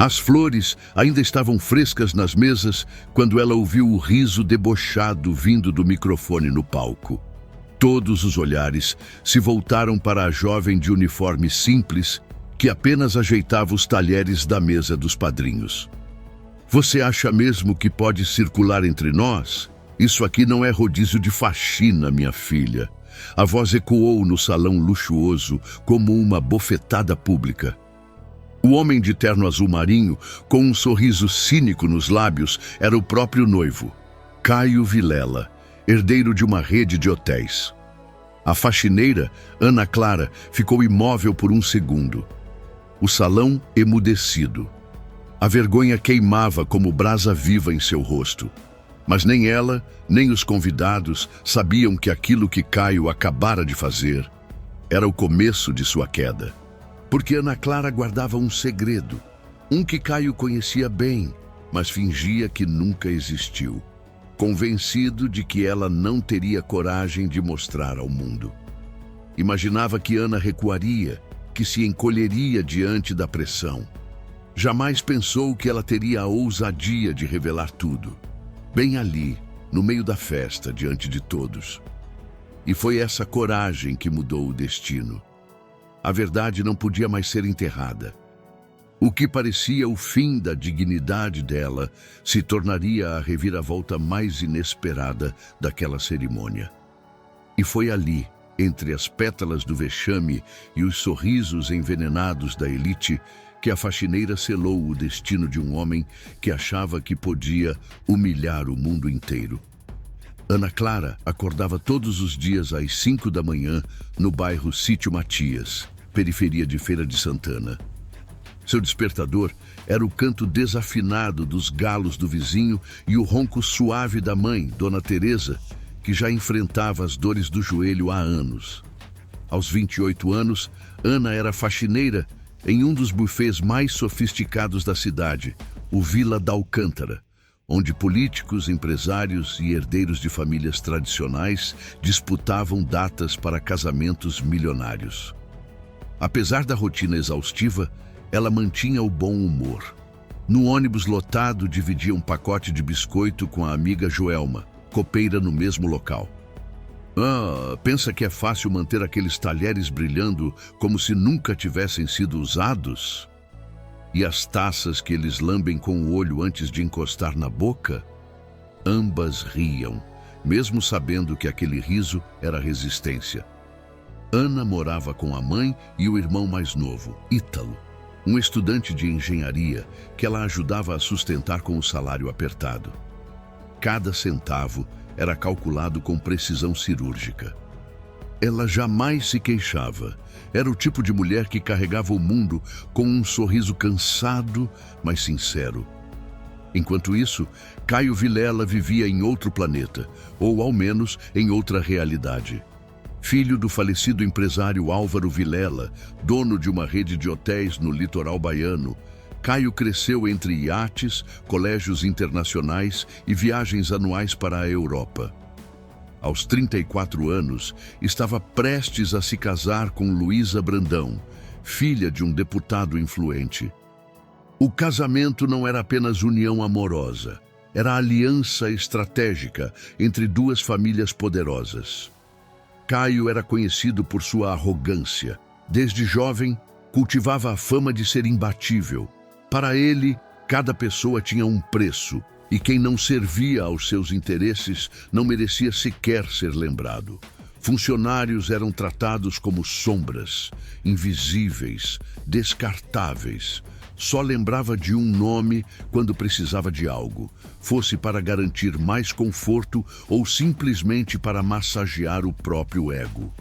As flores ainda estavam frescas nas mesas quando ela ouviu o riso debochado vindo do microfone no palco. Todos os olhares se voltaram para a jovem de uniforme simples que apenas ajeitava os talheres da mesa dos padrinhos. Você acha mesmo que pode circular entre nós? Isso aqui não é rodízio de faxina, minha filha. A voz ecoou no salão luxuoso como uma bofetada pública. O homem de terno azul marinho, com um sorriso cínico nos lábios, era o próprio noivo, Caio Vilela, herdeiro de uma rede de hotéis. A faxineira, Ana Clara, ficou imóvel por um segundo. O salão emudecido. A vergonha queimava como brasa viva em seu rosto. Mas nem ela, nem os convidados sabiam que aquilo que Caio acabara de fazer era o começo de sua queda. Porque Ana Clara guardava um segredo, um que Caio conhecia bem, mas fingia que nunca existiu, convencido de que ela não teria coragem de mostrar ao mundo. Imaginava que Ana recuaria, que se encolheria diante da pressão. Jamais pensou que ela teria a ousadia de revelar tudo, bem ali, no meio da festa, diante de todos. E foi essa coragem que mudou o destino. A verdade não podia mais ser enterrada. O que parecia o fim da dignidade dela se tornaria a reviravolta mais inesperada daquela cerimônia. E foi ali, entre as pétalas do vexame e os sorrisos envenenados da elite, que a faxineira selou o destino de um homem que achava que podia humilhar o mundo inteiro. Ana Clara acordava todos os dias às 5 da manhã no bairro Sítio Matias, periferia de Feira de Santana. Seu despertador era o canto desafinado dos galos do vizinho e o ronco suave da mãe, Dona Teresa, que já enfrentava as dores do joelho há anos. Aos 28 anos, Ana era faxineira em um dos bufês mais sofisticados da cidade, o Vila da Alcântara, onde políticos, empresários e herdeiros de famílias tradicionais disputavam datas para casamentos milionários. Apesar da rotina exaustiva, ela mantinha o bom humor. No ônibus lotado, dividia um pacote de biscoito com a amiga Joelma, copeira no mesmo local. Pensa que é fácil manter aqueles talheres brilhando como se nunca tivessem sido usados? E as taças que eles lambem com o olho antes de encostar na boca? Ambas riam, mesmo sabendo que aquele riso era resistência. Ana morava com a mãe e o irmão mais novo, Ítalo, um estudante de engenharia que ela ajudava a sustentar com o salário apertado. Cada centavo era calculado com precisão cirúrgica. Ela jamais se queixava. Era o tipo de mulher que carregava o mundo com um sorriso cansado, mas sincero. Enquanto isso, Caio Vilela vivia em outro planeta, ou ao menos em outra realidade. Filho do falecido empresário Álvaro Vilela, dono de uma rede de hotéis no litoral baiano, Caio cresceu entre iates, colégios internacionais e viagens anuais para a Europa. Aos 34 anos, estava prestes a se casar com Luísa Brandão, filha de um deputado influente. O casamento não era apenas união amorosa, era aliança estratégica entre duas famílias poderosas. Caio era conhecido por sua arrogância. Desde jovem, cultivava a fama de ser imbatível. Para ele, cada pessoa tinha um preço, e quem não servia aos seus interesses não merecia sequer ser lembrado. Funcionários eram tratados como sombras, invisíveis, descartáveis. Só lembrava de um nome quando precisava de algo, fosse para garantir mais conforto ou simplesmente para massagear o próprio ego.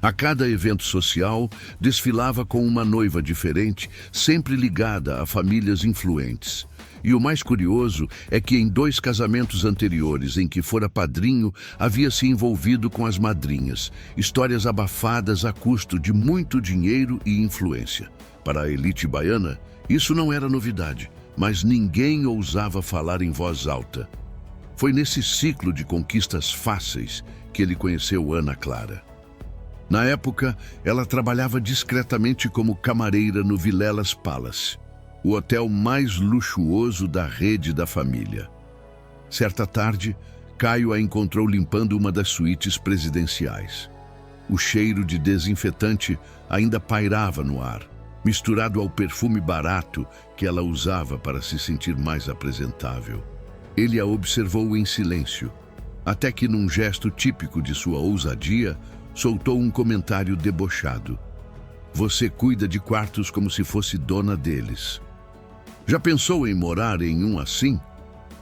A cada evento social, desfilava com uma noiva diferente, sempre ligada a famílias influentes. E o mais curioso é que em 2 casamentos anteriores em que fora padrinho, havia se envolvido com as madrinhas, histórias abafadas a custo de muito dinheiro e influência. Para a elite baiana, isso não era novidade, mas ninguém ousava falar em voz alta. Foi nesse ciclo de conquistas fáceis que ele conheceu Ana Clara. Na época, ela trabalhava discretamente como camareira no Vilelas Palace. o hotel mais luxuoso da rede da família. Certa tarde, Caio a encontrou limpando uma das suítes presidenciais. O cheiro de desinfetante ainda pairava no ar, misturado ao perfume barato que ela usava para se sentir mais apresentável. Ele a observou em silêncio, até que, num gesto típico de sua ousadia, soltou um comentário debochado. Você cuida de quartos como se fosse dona deles. Já pensou em morar em um assim?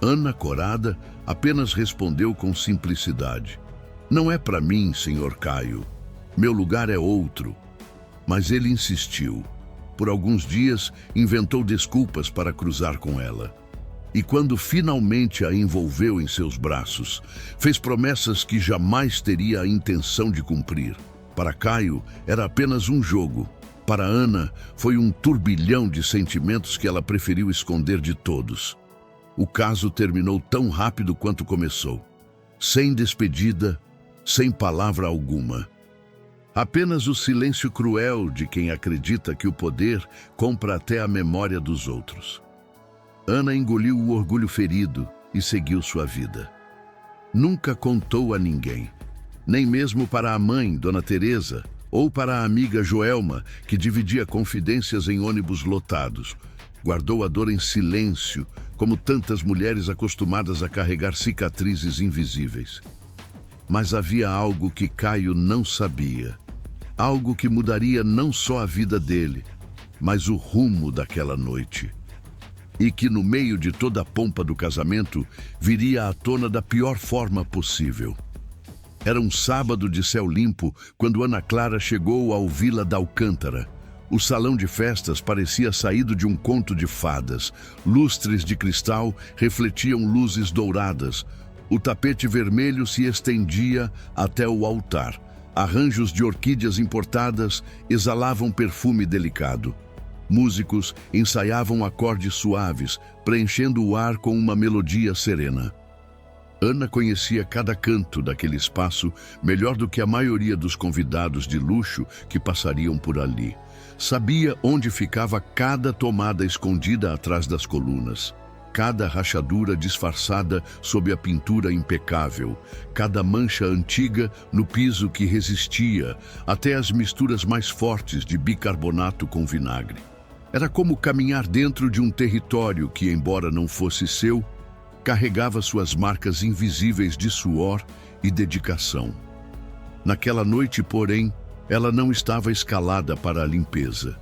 Ana, corada, apenas respondeu com simplicidade. Não é para mim, senhor Caio. Meu lugar é outro. Mas ele insistiu. Por alguns dias, inventou desculpas para cruzar com ela. E quando finalmente a envolveu em seus braços, fez promessas que jamais teria a intenção de cumprir. Para Caio, era apenas um jogo. Para Ana, foi um turbilhão de sentimentos que ela preferiu esconder de todos. O caso terminou tão rápido quanto começou. Sem despedida, sem palavra alguma. Apenas o silêncio cruel de quem acredita que o poder compra até a memória dos outros. Ana engoliu o orgulho ferido e seguiu sua vida. Nunca contou a ninguém, nem mesmo para a mãe, Dona Teresa, ou para a amiga Joelma, que dividia confidências em ônibus lotados. Guardou a dor em silêncio, como tantas mulheres acostumadas a carregar cicatrizes invisíveis. Mas havia algo que Caio não sabia. Algo que mudaria não só a vida dele, mas o rumo daquela noite. E que, no meio de toda a pompa do casamento, viria à tona da pior forma possível. Era um sábado de céu limpo quando Ana Clara chegou ao Vila da Alcântara. O salão de festas parecia saído de um conto de fadas. Lustres de cristal refletiam luzes douradas. O tapete vermelho se estendia até o altar. Arranjos de orquídeas importadas exalavam perfume delicado. Músicos ensaiavam acordes suaves, preenchendo o ar com uma melodia serena. Ana conhecia cada canto daquele espaço melhor do que a maioria dos convidados de luxo que passariam por ali. Sabia onde ficava cada tomada escondida atrás das colunas, cada rachadura disfarçada sob a pintura impecável, cada mancha antiga no piso que resistia, até as misturas mais fortes de bicarbonato com vinagre. Era como caminhar dentro de um território que, embora não fosse seu, carregava suas marcas invisíveis de suor e dedicação. Naquela noite, porém, ela não estava escalada para a limpeza.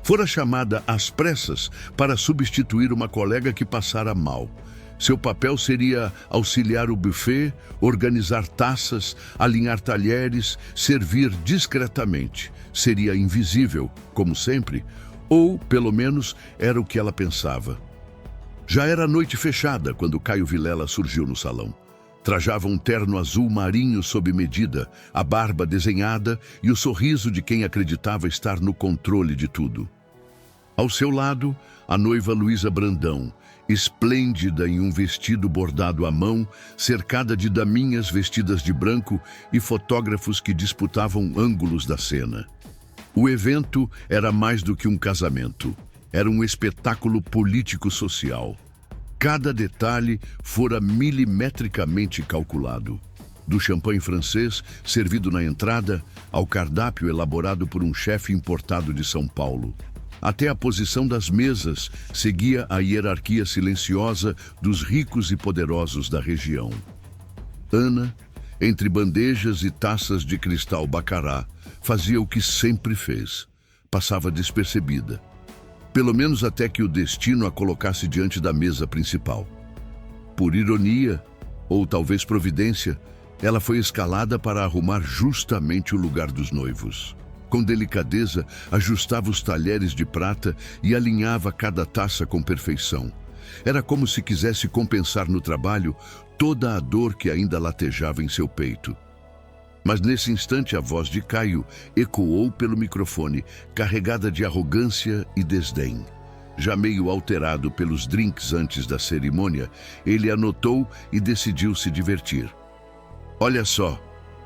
Fora chamada às pressas para substituir uma colega que passara mal. Seu papel seria auxiliar o buffet, organizar taças, alinhar talheres, servir discretamente. Seria invisível, como sempre, ou, pelo menos, era o que ela pensava. Já era noite fechada quando Caio Vilela surgiu no salão. Trajava um terno azul marinho sob medida, a barba desenhada e o sorriso de quem acreditava estar no controle de tudo. Ao seu lado, a noiva Luísa Brandão, esplêndida em um vestido bordado à mão, cercada de daminhas vestidas de branco e fotógrafos que disputavam ângulos da cena. O evento era mais do que um casamento. Era um espetáculo político-social. Cada detalhe fora milimetricamente calculado. Do champanhe francês, servido na entrada, ao cardápio elaborado por um chefe importado de São Paulo. Até a posição das mesas seguia a hierarquia silenciosa dos ricos e poderosos da região. Ana, entre bandejas e taças de cristal bacará, fazia o que sempre fez. Passava despercebida. Pelo menos até que o destino a colocasse diante da mesa principal. Por ironia, ou talvez providência, ela foi escalada para arrumar justamente o lugar dos noivos. Com delicadeza, ajustava os talheres de prata e alinhava cada taça com perfeição. Era como se quisesse compensar no trabalho toda a dor que ainda latejava em seu peito. Mas nesse instante a voz de Caio ecoou pelo microfone, carregada de arrogância e desdém. Já meio alterado pelos drinks antes da cerimônia, ele anotou e decidiu se divertir. Olha só,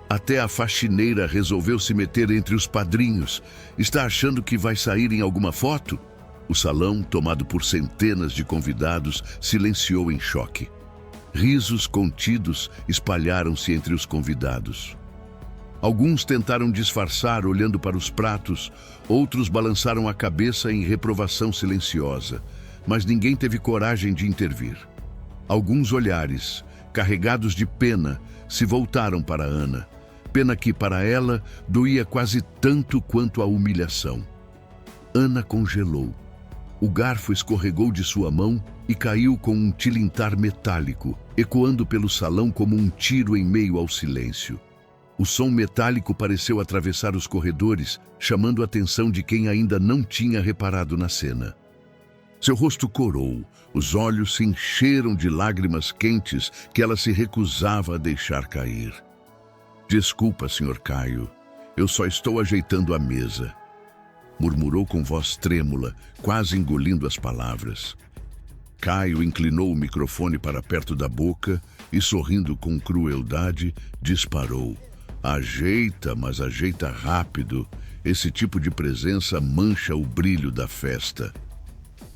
até a faxineira resolveu se meter entre os padrinhos. Está achando que vai sair em alguma foto? O salão, tomado por centenas de convidados, silenciou em choque. Risos contidos espalharam-se entre os convidados. Alguns tentaram disfarçar olhando para os pratos, outros balançaram a cabeça em reprovação silenciosa, mas ninguém teve coragem de intervir. Alguns olhares, carregados de pena, se voltaram para Ana. Pena que, para ela, doía quase tanto quanto a humilhação. Ana congelou. O garfo escorregou de sua mão e caiu com um tilintar metálico, ecoando pelo salão como um tiro em meio ao silêncio. O som metálico pareceu atravessar os corredores, chamando a atenção de quem ainda não tinha reparado na cena. Seu rosto corou, os olhos se encheram de lágrimas quentes que ela se recusava a deixar cair. "Desculpa, Sr. Caio, eu só estou ajeitando a mesa", murmurou com voz trêmula, quase engolindo as palavras. Caio inclinou o microfone para perto da boca e, sorrindo com crueldade, disparou. "Ajeita, mas ajeita rápido. Esse tipo de presença mancha o brilho da festa."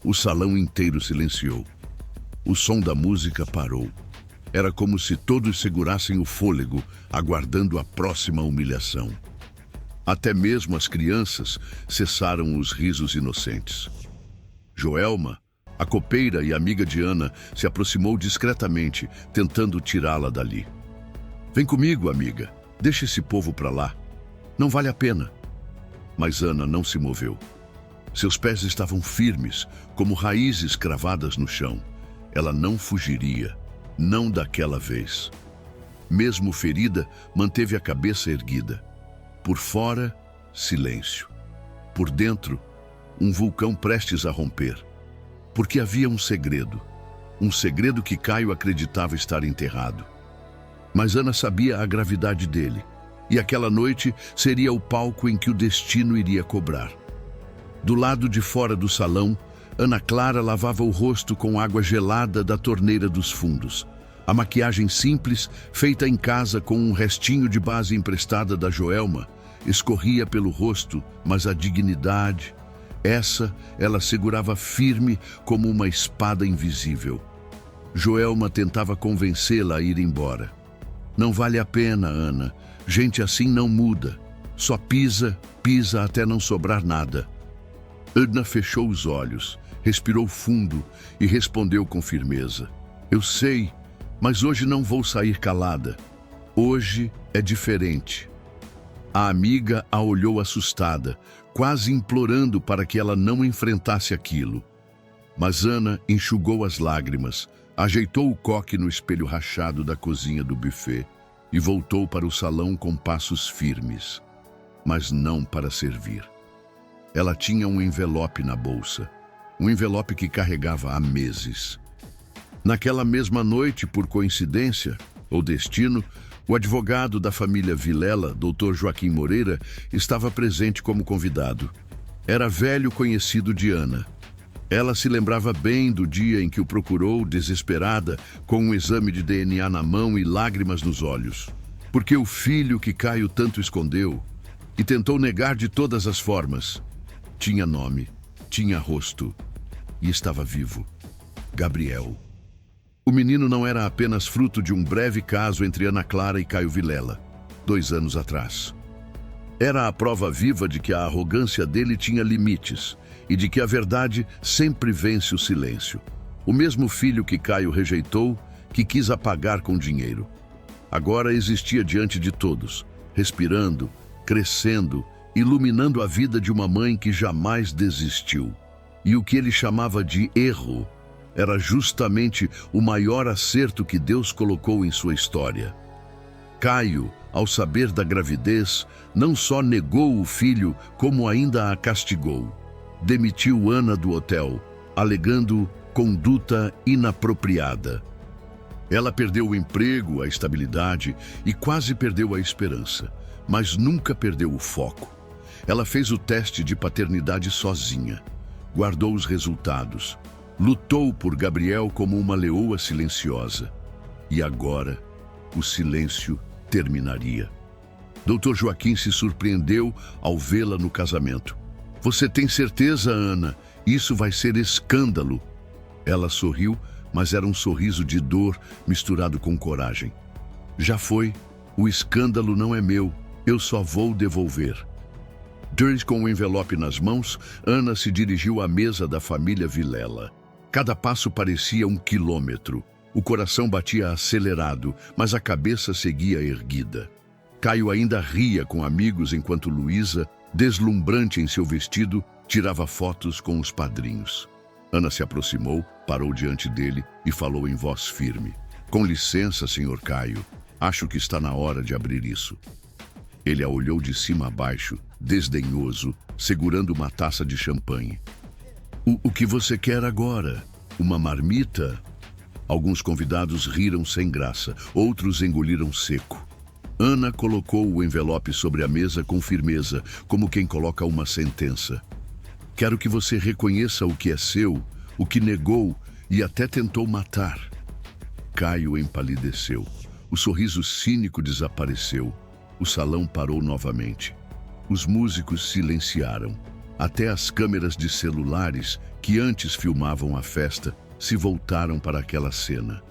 O salão inteiro silenciou. O som da música parou. Era como se todos segurassem o fôlego, aguardando a próxima humilhação. Até mesmo as crianças cessaram os risos inocentes. Joelma, a copeira e amiga de Ana, se aproximou discretamente, tentando tirá-la dali. "Vem comigo, amiga. Deixa esse povo para lá. Não vale a pena." Mas Ana não se moveu. Seus pés estavam firmes, como raízes cravadas no chão. Ela não fugiria, não daquela vez. Mesmo ferida, manteve a cabeça erguida. Por fora, silêncio. Por dentro, um vulcão prestes a romper. Porque havia um segredo que Caio acreditava estar enterrado. Mas Ana sabia a gravidade dele, e aquela noite seria o palco em que o destino iria cobrar. Do lado de fora do salão, Ana Clara lavava o rosto com água gelada da torneira dos fundos. A maquiagem simples, feita em casa com um restinho de base emprestada da Joelma, escorria pelo rosto, mas a dignidade, essa ela segurava firme como uma espada invisível. Joelma tentava convencê-la a ir embora. "Não vale a pena, Ana. Gente assim não muda. Só pisa até não sobrar nada." Ana fechou os olhos, respirou fundo e respondeu com firmeza. "Eu sei, mas hoje não vou sair calada. Hoje é diferente." A amiga a olhou assustada, quase implorando para que ela não enfrentasse aquilo. Mas Ana enxugou as lágrimas, ajeitou o coque no espelho rachado da cozinha do buffet e voltou para o salão com passos firmes, mas não para servir. Ela tinha um envelope na bolsa, um envelope que carregava há meses. Naquela mesma noite, por coincidência ou destino, o advogado da família Vilela, Dr. Joaquim Moreira, estava presente como convidado. Era velho conhecido de Ana. Ela se lembrava bem do dia em que o procurou, desesperada, com um exame de DNA na mão e lágrimas nos olhos. Porque o filho que Caio tanto escondeu e tentou negar de todas as formas, tinha nome, tinha rosto e estava vivo. Gabriel. O menino não era apenas fruto de um breve caso entre Ana Clara e Caio Vilela, 2 anos atrás. Era a prova viva de que a arrogância dele tinha limites e de que a verdade sempre vence o silêncio. O mesmo filho que Caio rejeitou, que quis apagar com dinheiro. Agora existia diante de todos, respirando, crescendo, iluminando a vida de uma mãe que jamais desistiu. E o que ele chamava de erro era justamente o maior acerto que Deus colocou em sua história. Caio, ao saber da gravidez, não só negou o filho, como ainda a castigou. Demitiu Ana do hotel, alegando conduta inapropriada. Ela perdeu o emprego, a estabilidade e quase perdeu a esperança, mas nunca perdeu o foco. Ela fez o teste de paternidade sozinha, guardou os resultados, lutou por Gabriel como uma leoa silenciosa. E agora, o silêncio terminaria. Dr. Joaquim se surpreendeu ao vê-la no casamento. "Você tem certeza, Ana? Isso vai ser escândalo. Ela sorriu, mas era um sorriso de dor misturado com coragem. Já foi. O escândalo não é meu. Eu só vou devolver. Com o envelope nas mãos, Ana se dirigiu à mesa da família Vilela. Cada passo parecia 1 quilômetro. O coração batia acelerado, mas a cabeça seguia erguida. Caio ainda ria com amigos enquanto Luísa, deslumbrante em seu vestido, tirava fotos com os padrinhos. Ana se aproximou, parou diante dele e falou em voz firme. Com licença, senhor Caio. Acho que está na hora de abrir isso. Ele a olhou de cima a baixo, desdenhoso, segurando uma taça de champanhe. O que você quer agora? Uma marmita? Alguns convidados riram sem graça, outros engoliram seco. Ana colocou o envelope sobre a mesa com firmeza, como quem coloca uma sentença. Quero que você reconheça o que é seu, o que negou e até tentou matar. Caio empalideceu. O sorriso cínico desapareceu. O salão parou novamente. Os músicos silenciaram. Até as câmeras de celulares, que antes filmavam a festa, se voltaram para aquela cena.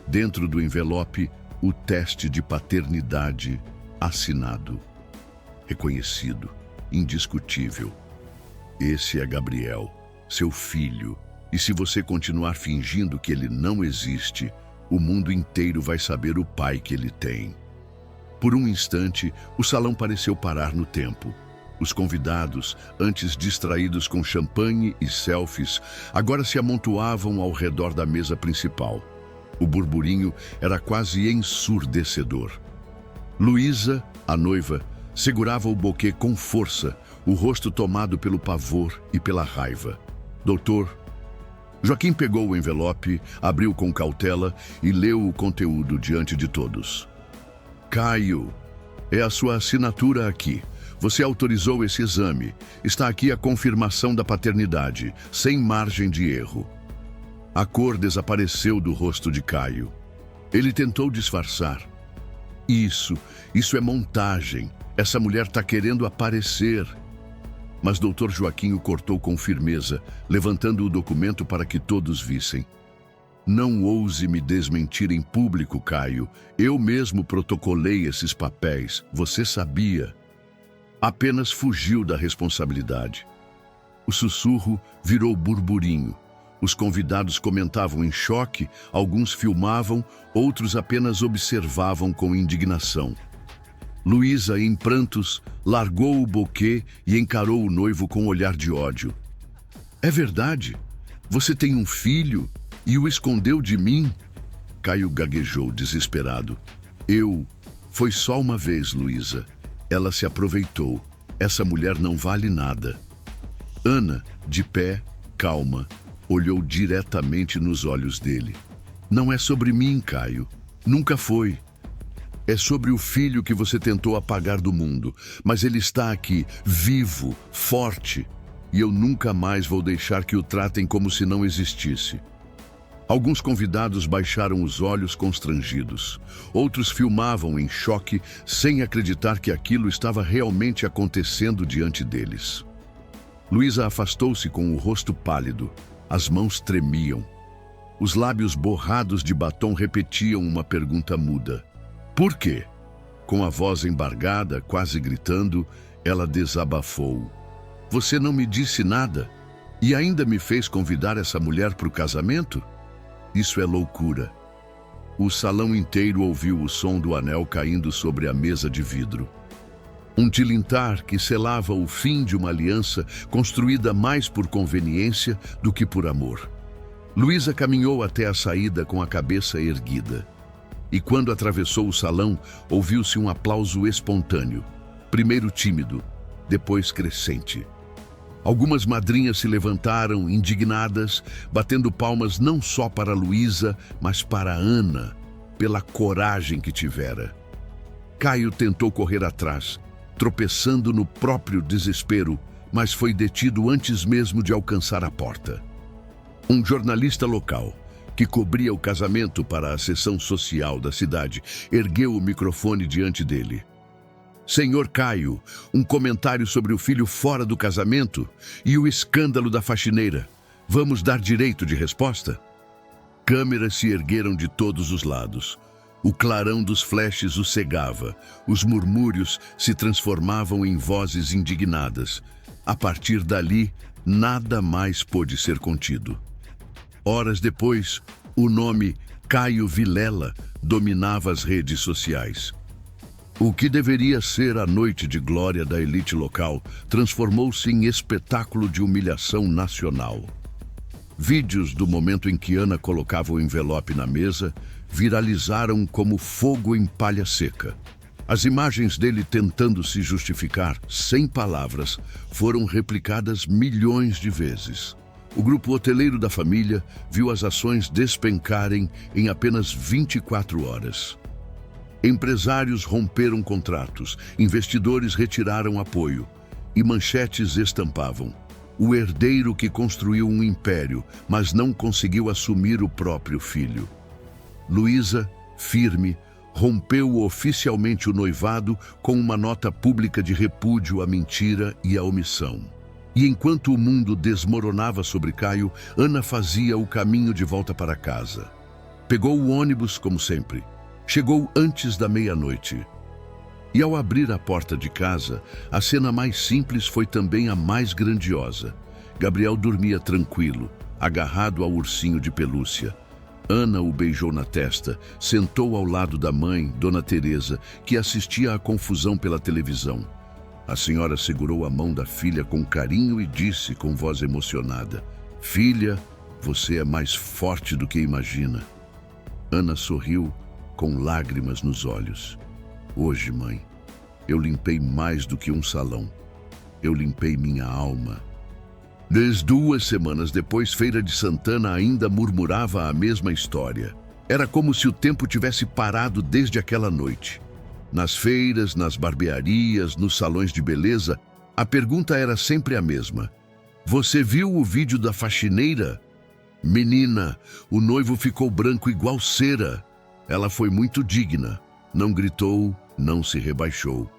Dentro do envelope, o teste de paternidade assinado. Reconhecido, indiscutível. Esse é Gabriel, seu filho. E se você continuar fingindo que ele não existe, o mundo inteiro vai saber o pai que ele tem. Por um instante, o salão pareceu parar no tempo. Os convidados, antes distraídos com champanhe e selfies, agora se amontoavam ao redor da mesa principal. O burburinho era quase ensurdecedor. Luísa, a noiva, segurava o buquê com força, o rosto tomado pelo pavor e pela raiva. Doutor, Joaquim pegou o envelope, abriu com cautela e leu o conteúdo diante de todos. Caio, é a sua assinatura aqui. Você autorizou esse exame. Está aqui a confirmação da paternidade, sem margem de erro. A cor desapareceu do rosto de Caio. Ele tentou disfarçar. Isso é montagem. Essa mulher está querendo aparecer. Mas Dr. Joaquim o cortou com firmeza, levantando o documento para que todos vissem. Não ouse me desmentir em público, Caio. Eu mesmo protocolei esses papéis. Você sabia. Apenas fugiu da responsabilidade. O sussurro virou burburinho. Os convidados comentavam em choque, alguns filmavam, outros apenas observavam com indignação. Luísa, em prantos, largou o buquê e encarou o noivo com um olhar de ódio. É verdade? Você tem um filho e o escondeu de mim? Caio gaguejou, desesperado. Foi só uma vez, Luísa. Ela se aproveitou. Essa mulher não vale nada. Ana, de pé, calma, olhou diretamente nos olhos dele. Não é sobre mim, Caio. Nunca foi. É sobre o filho que você tentou apagar do mundo. Mas ele está aqui, vivo, forte. E eu nunca mais vou deixar que o tratem como se não existisse. Alguns convidados baixaram os olhos constrangidos. Outros filmavam em choque, sem acreditar que aquilo estava realmente acontecendo diante deles. Luísa afastou-se com o rosto pálido. As mãos tremiam. Os lábios borrados de batom repetiam uma pergunta muda. Por quê? Com a voz embargada, quase gritando, ela desabafou. Você não me disse nada e ainda me fez convidar essa mulher para o casamento? Isso é loucura. O salão inteiro ouviu o som do anel caindo sobre a mesa de vidro. Um tilintar que selava o fim de uma aliança construída mais por conveniência do que por amor. Luísa caminhou até a saída com a cabeça erguida. E quando atravessou o salão, ouviu-se um aplauso espontâneo. Primeiro tímido, depois crescente. Algumas madrinhas se levantaram, indignadas, batendo palmas não só para Luísa, mas para Ana, pela coragem que tivera. Caio tentou correr atrás, tropeçando no próprio desespero, mas foi detido antes mesmo de alcançar a porta. Um jornalista local, que cobria o casamento para a seção social da cidade, ergueu o microfone diante dele. Senhor Caio, um comentário sobre o filho fora do casamento e o escândalo da faxineira. Vamos dar direito de resposta? Câmeras se ergueram de todos os lados. O clarão dos flashes o cegava. Os murmúrios se transformavam em vozes indignadas. A partir dali, nada mais pôde ser contido. Horas depois, o nome Caio Vilela dominava as redes sociais. O que deveria ser a noite de glória da elite local transformou-se em espetáculo de humilhação nacional. Vídeos do momento em que Ana colocava o envelope na mesa viralizaram como fogo em palha seca. As imagens dele tentando se justificar, sem palavras, foram replicadas milhões de vezes. O grupo hoteleiro da família viu as ações despencarem em apenas 24 horas. Empresários romperam contratos, investidores retiraram apoio e manchetes estampavam: o herdeiro que construiu um império, mas não conseguiu assumir o próprio filho. Luísa, firme, rompeu oficialmente o noivado com uma nota pública de repúdio à mentira e à omissão. E enquanto o mundo desmoronava sobre Caio, Ana fazia o caminho de volta para casa. Pegou o ônibus como sempre. Chegou antes da meia-noite. E ao abrir a porta de casa, a cena mais simples foi também a mais grandiosa. Gabriel dormia tranquilo, agarrado ao ursinho de pelúcia. Ana o beijou na testa, sentou ao lado da mãe, Dona Teresa, que assistia à confusão pela televisão. A senhora segurou a mão da filha com carinho e disse com voz emocionada: "Filha, você é mais forte do que imagina." Ana sorriu, com lágrimas nos olhos. "Hoje, mãe, eu limpei mais do que um salão. Eu limpei minha alma." 2 semanas depois, Feira de Santana ainda murmurava a mesma história. Era como se o tempo tivesse parado desde aquela noite. Nas feiras, nas barbearias, nos salões de beleza, a pergunta era sempre a mesma: "Você viu o vídeo da faxineira?" "Menina, o noivo ficou branco igual cera." Ela foi muito digna, não gritou, não se rebaixou.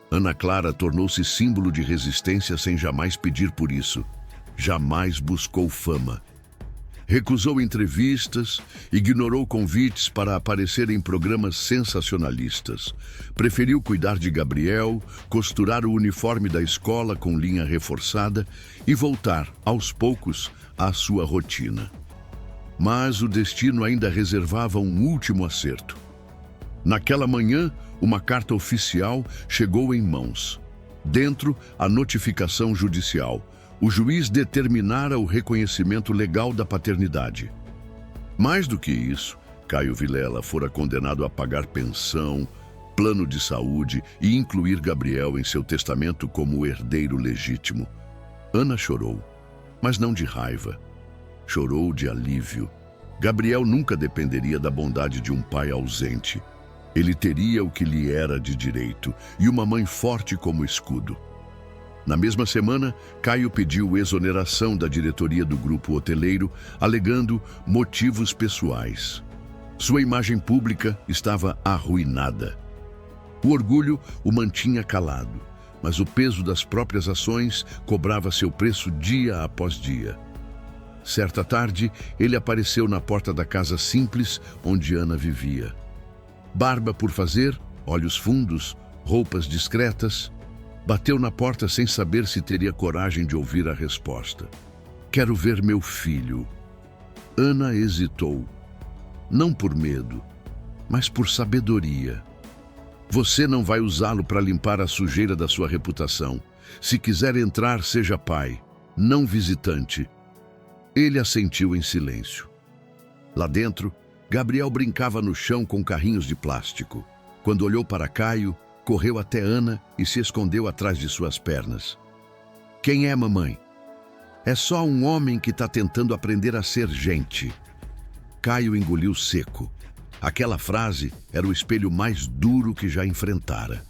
Ana Clara tornou-se símbolo de resistência sem jamais pedir por isso. Jamais buscou fama. Recusou entrevistas, ignorou convites para aparecer em programas sensacionalistas. Preferiu cuidar de Gabriel, costurar o uniforme da escola com linha reforçada e voltar, aos poucos, à sua rotina. Mas o destino ainda reservava um último acerto. Naquela manhã, uma carta oficial chegou em mãos. Dentro, a notificação judicial. O juiz determinara o reconhecimento legal da paternidade. Mais do que isso, Caio Vilela fora condenado a pagar pensão, plano de saúde e incluir Gabriel em seu testamento como herdeiro legítimo. Ana chorou, mas não de raiva. Chorou de alívio. Gabriel nunca dependeria da bondade de um pai ausente. Ele teria o que lhe era de direito e uma mãe forte como escudo. Na mesma semana, Caio pediu exoneração da diretoria do grupo hoteleiro, alegando motivos pessoais. Sua imagem pública estava arruinada. O orgulho o mantinha calado, mas o peso das próprias ações cobrava seu preço dia após dia. Certa tarde, ele apareceu na porta da casa simples onde Ana vivia. Barba por fazer, olhos fundos, roupas discretas. Bateu na porta sem saber se teria coragem de ouvir a resposta. "Quero ver meu filho." Ana hesitou. Não por medo, mas por sabedoria. "Você não vai usá-lo para limpar a sujeira da sua reputação. Se quiser entrar, seja pai, não visitante." Ele assentiu em silêncio. Lá dentro, Gabriel brincava no chão com carrinhos de plástico. Quando olhou para Caio, correu até Ana e se escondeu atrás de suas pernas. "Quem é, mamãe?" "É só um homem que está tentando aprender a ser gente." Caio engoliu seco. Aquela frase era o espelho mais duro que já enfrentara.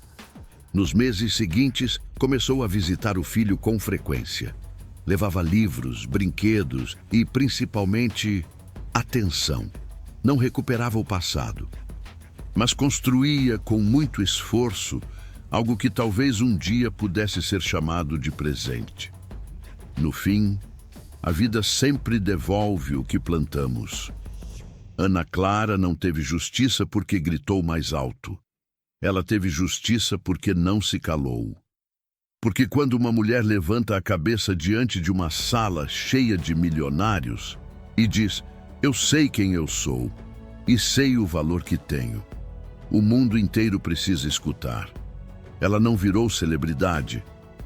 Nos meses seguintes, começou a visitar o filho com frequência. Levava livros, brinquedos e, principalmente, atenção. Não recuperava o passado, mas construía com muito esforço algo que talvez um dia pudesse ser chamado de presente. No fim, a vida sempre devolve o que plantamos. Ana Clara não teve justiça porque gritou mais alto. Ela teve justiça porque não se calou. Porque quando uma mulher levanta a cabeça diante de uma sala cheia de milionários e diz: "Eu sei quem eu sou e sei o valor que tenho", o mundo inteiro precisa escutar. Ela não virou celebridade,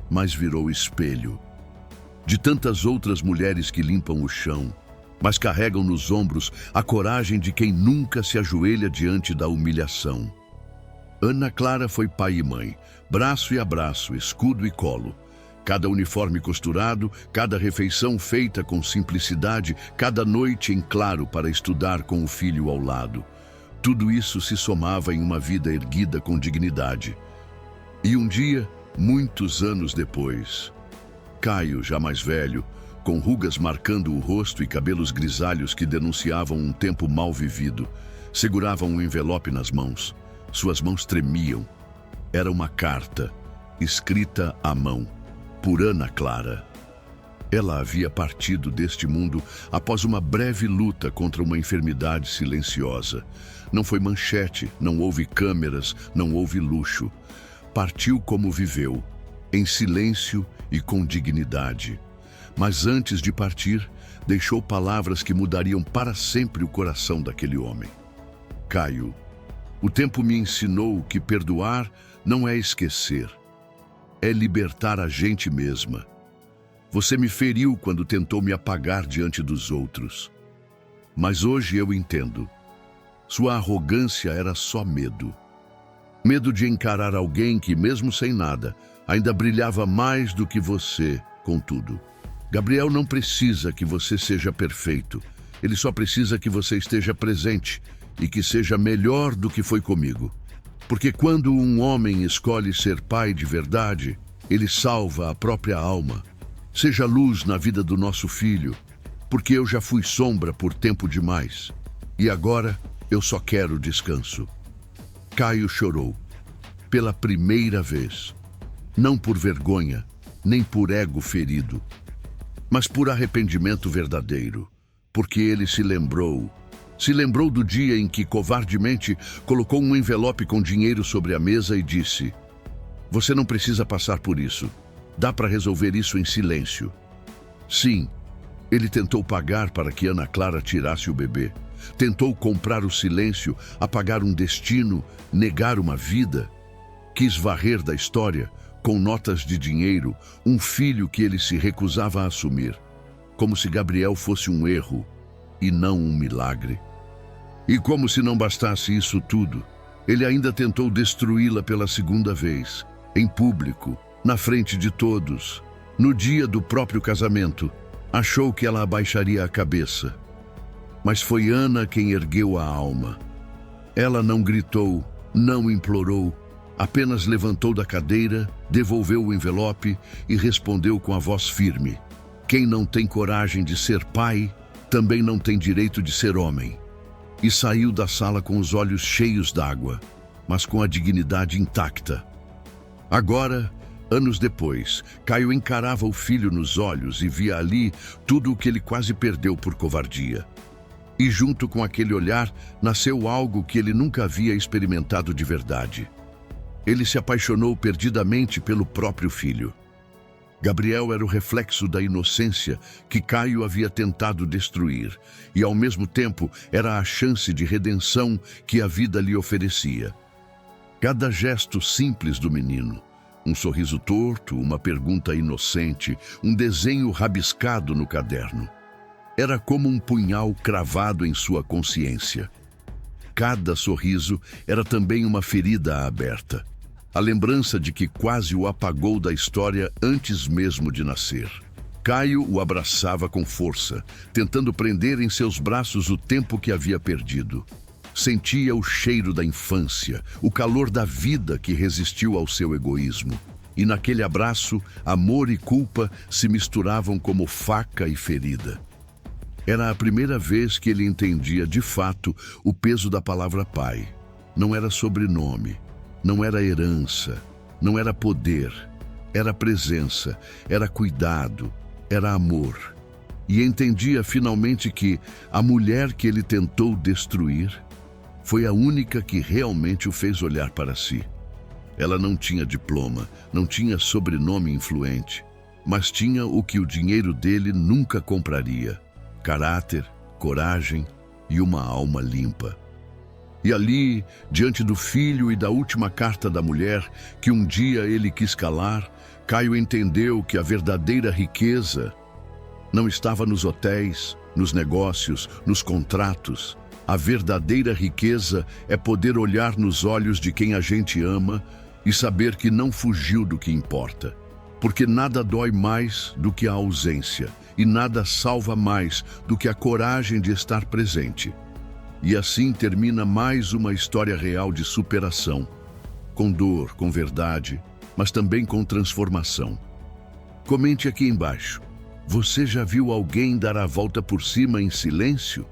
mas virou espelho de tantas outras mulheres que limpam o chão, mas carregam nos ombros a coragem de quem nunca se ajoelha diante da humilhação. Ana Clara foi pai e mãe, braço e abraço, escudo e colo. Cada uniforme costurado, cada refeição feita com simplicidade, cada noite em claro para estudar com o filho ao lado. Tudo isso se somava em uma vida erguida com dignidade. E um dia, muitos anos depois, Caio, já mais velho, com rugas marcando o rosto e cabelos grisalhos que denunciavam um tempo mal vivido, segurava um envelope nas mãos. Suas mãos tremiam. Era uma carta, escrita à mão, por Ana Clara. Ela havia partido deste mundo após uma breve luta contra uma enfermidade silenciosa. Não foi manchete, não houve câmeras, não houve luxo. Partiu como viveu, em silêncio e com dignidade. Mas antes de partir, deixou palavras que mudariam para sempre o coração daquele homem. Caio, o tempo me ensinou que perdoar não é esquecer, é libertar a gente mesma. Você me feriu quando tentou me apagar diante dos outros. Mas hoje eu entendo. Sua arrogância era só medo. Medo de encarar alguém que, mesmo sem nada, ainda brilhava mais do que você, contudo. Gabriel não precisa que você seja perfeito. Ele só precisa que você esteja presente e que seja melhor do que foi comigo. Porque quando um homem escolhe ser pai de verdade, ele salva a própria alma. Seja luz na vida do nosso filho, porque eu já fui sombra por tempo demais. E agora eu só quero descanso. Caio chorou, pela primeira vez. Não por vergonha, nem por ego ferido, mas por arrependimento verdadeiro, porque ele se lembrou do dia em que covardemente colocou um envelope com dinheiro sobre a mesa e disse: "Você não precisa passar por isso, dá para resolver isso em silêncio." Sim, ele tentou pagar para que Ana Clara tirasse o bebê, tentou comprar o silêncio, apagar um destino, negar uma vida, quis varrer da história, com notas de dinheiro, um filho que ele se recusava a assumir, como se Gabriel fosse um erro e não um milagre. E como se não bastasse isso tudo, ele ainda tentou destruí-la pela segunda vez, em público, na frente de todos. No dia do próprio casamento, achou que ela abaixaria a cabeça. Mas foi Ana quem ergueu a alma. Ela não gritou, não implorou, apenas levantou da cadeira, devolveu o envelope e respondeu com a voz firme: "Quem não tem coragem de ser pai, também não tem direito de ser homem." E saiu da sala com os olhos cheios d'água, mas com a dignidade intacta. Agora, anos depois, Caio encarava o filho nos olhos e via ali tudo o que ele quase perdeu por covardia. E junto com aquele olhar, nasceu algo que ele nunca havia experimentado de verdade. Ele se apaixonou perdidamente pelo próprio filho. Gabriel era o reflexo da inocência que Caio havia tentado destruir, e ao mesmo tempo era a chance de redenção que a vida lhe oferecia. Cada gesto simples do menino, um sorriso torto, uma pergunta inocente, um desenho rabiscado no caderno, era como um punhal cravado em sua consciência. Cada sorriso era também uma ferida aberta, a lembrança de que quase o apagou da história antes mesmo de nascer. Caio o abraçava com força, tentando prender em seus braços o tempo que havia perdido. Sentia o cheiro da infância, o calor da vida que resistiu ao seu egoísmo. E naquele abraço, amor e culpa se misturavam como faca e ferida. Era a primeira vez que ele entendia de fato o peso da palavra pai. Não era sobrenome, não era herança, Não era poder, era presença, era cuidado, era amor. E entendia finalmente que a mulher que ele tentou destruir foi a única que realmente o fez olhar para si. Ela não tinha diploma, não tinha sobrenome influente, mas tinha o que o dinheiro dele nunca compraria: caráter, coragem e uma alma limpa. E ali, diante do filho e da última carta da mulher, que um dia ele quis calar, Caio entendeu que a verdadeira riqueza não estava nos hotéis, nos negócios, nos contratos. A verdadeira riqueza é poder olhar nos olhos de quem a gente ama e saber que não fugiu do que importa. Porque nada dói mais do que a ausência e nada salva mais do que a coragem de estar presente. E assim termina mais uma história real de superação, com dor, com verdade, mas também com transformação. Comente aqui embaixo. Você já viu alguém dar a volta por cima em silêncio?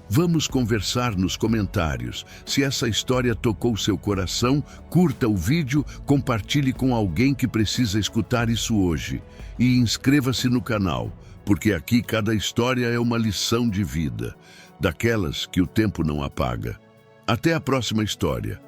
Vamos conversar nos comentários. Se essa história tocou seu coração, curta o vídeo, compartilhe com alguém que precisa escutar isso hoje. E inscreva-se no canal, porque aqui cada história é uma lição de vida, daquelas que o tempo não apaga. Até a próxima história.